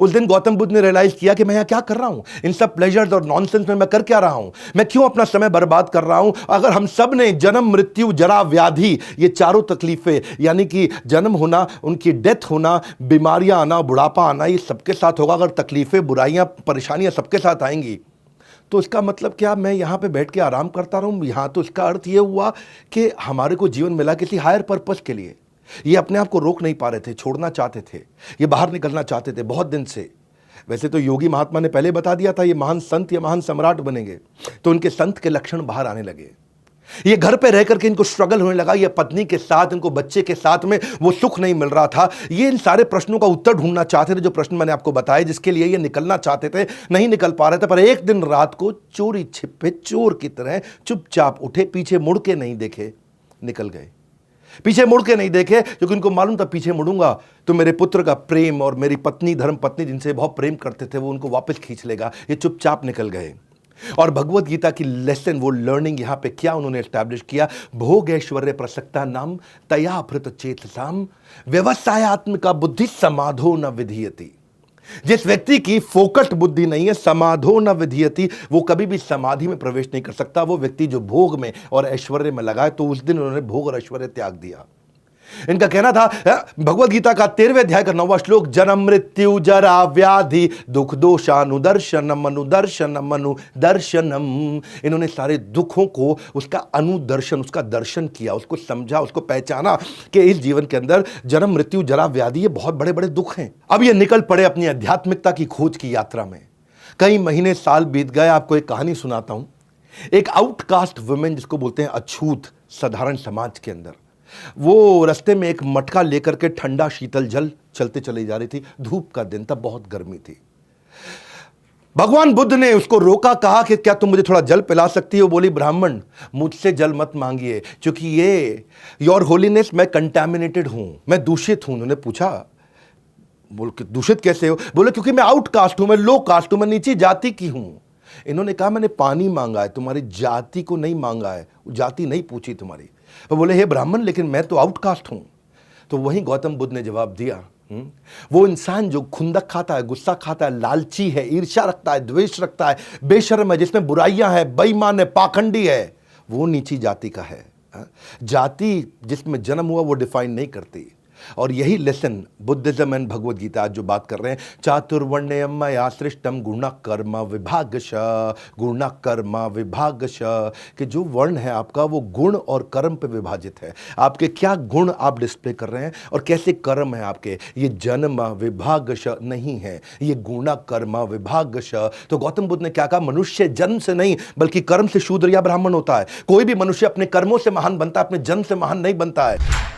उस दिन गौतम बुद्ध ने रियलाइज किया कि मैं यहाँ क्या कर रहा हूं, इन सब प्लेजर्स और नॉनसेंस में मैं कर क्या रहा हूं, मैं क्यों अपना समय बर्बाद कर रहा हूं। अगर हम सब ने जन्म मृत्यु जरा व्याधि ये चारों तकलीफें, यानी कि जन्म होना, उनकी डेथ होना, बीमारियां आना, बुढ़ापा आना, ये सबके साथ होगा। अगर तकलीफें, बुराइयां, परेशानियां सबके साथ आएंगी तो इसका मतलब क्या मैं यहां पे बैठ के आराम करता रहूं। यहां तो इसका अर्थ यह हुआ कि हमारे को जीवन मिला किसी हायर पर्पस के लिए। ये अपने आप को रोक नहीं पा रहे थे, छोड़ना चाहते थे, ये बाहर निकलना चाहते थे बहुत दिन से। वैसे तो योगी महात्मा ने पहले बता दिया था ये महान संत या महान सम्राट बनेंगे, तो उनके संत के लक्षण बाहर आने लगे। ये घर पे रह करके इनको स्ट्रगल होने लगा, ये पत्नी के साथ, इनको बच्चे के साथ में वो सुख नहीं मिल रहा था। ये इन सारे प्रश्नों का उत्तर ढूंढना चाहते थे, जो प्रश्न मैंने आपको बताए, जिसके लिए ये निकलना चाहते थे, नहीं निकल पा रहे थे। पर एक दिन रात को चोरी छिपे चोर की तरह चुपचाप उठे, पीछे मुड़ के नहीं देखे, निकल गए। पीछे मुड़ के नहीं देखे क्योंकि उनको मालूम था पीछे मुड़ूंगा तो मेरे पुत्र का प्रेम और मेरी पत्नी, धर्म पत्नी जिनसे बहुत प्रेम करते थे, वो उनको वापस खींच लेगा। ये चुपचाप निकल गए। और भगवत गीता की लेसन, वो लर्निंग यहां पे क्या उन्होंने एस्टैब्लिश किया, भोग ऐश्वर्य प्रसक्ता नाम तया भृत चेतसाम व्यवसायत्मका बुद्धि समाधो न विधीयति। जिस व्यक्ति की फोकस्ड बुद्धि नहीं है, समाधो न विधीयति, वो कभी भी समाधि में प्रवेश नहीं कर सकता। वो व्यक्ति जो भोग में और ऐश्वर्य में लगा है, तो उस दिन उन्होंने भोग और ऐश्वर्य त्याग दिया। इनका कहना था, भगवत गीता का 13वें अध्याय का 9वां श्लोक, जन्म मृत्यु जरा व्याधि दुख दोषानुदर्शनम अनुदर्शनम अनुदर्शनम। इन्होंने सारे दुखों को, उसका अनुदर्शन, उसका दर्शन किया, उसको समझा, उसको पहचाना कि इस जीवन के अंदर जन्म मृत्यु जरा व्याधि ये बहुत बड़े बड़े दुख हैं। अब ये निकल पड़े अपनी आध्यात्मिकता की खोज की यात्रा में। कई महीने साल बीत गए। आपको एक कहानी सुनाता हूं। एक आउटकास्ट वुमेन, जिसको बोलते हैं अछूत साधारण समाज के अंदर, वो रास्ते में एक मटका लेकर के ठंडा शीतल जल चलते चली जा रही थी। धूप का दिन था, बहुत गर्मी थी। भगवान बुद्ध ने उसको रोका, कहा कि क्या तुम मुझे थोड़ा जल पिला सकती हो। बोली, ब्राह्मण मुझसे जल मत मांगिए, क्योंकि ये योर होलीनेस, मैं कंटामिनेटेड हूं, मैं दूषित हूं। उन्होंने पूछा, बोल के दूषित कैसे हो। बोले, क्योंकि मैं आउटकास्ट हूं, मैं लो कास्ट हूं, मैं नीची जाति की हूं। इन्होंने कहा, मैंने पानी मांगा है, तुम्हारी जाति को नहीं मांगा है, जाति नहीं पूछी तुम्हारी। वो बोले, हे ब्राह्मण, लेकिन मैं तो आउटकास्ट हूं। तो वहीं गौतम बुद्ध ने जवाब दिया, वो इंसान जो खुंदक खाता है, गुस्सा खाता है, लालची है, ईर्ष्या रखता है, द्वेष रखता है, बेशर्म है, जिसमें बुराइयां है, बेईमान है, पाखंडी है, वो नीची जाति का है। जाति जिसमें जन्म हुआ वो डिफाइन नहीं करती। और यही lesson Buddhism and Bhagavad Gita आज जो बात कर रहे हैं, चातुर्वर्ण्यम मया सृष्टम गुण कर्म विभागश, गुण कर्म विभागश, कि जो वर्ण है आपका वो गुण और कर्म पे विभाजित है। आपके क्या गुण आप डिस्प्ले कर रहे हैं और कैसे कर्म है आपके, ये जन्म विभागश नहीं है, ये गुण कर्म विभागश। तो गौतम बुद्ध ने क्या कहा, मनुष्य जन्म से नहीं बल्कि कर्म से शूद्र या ब्राह्मण होता है। कोई भी मनुष्य अपने कर्मों से महान बनता है, अपने जन्म से महान नहीं बनता है।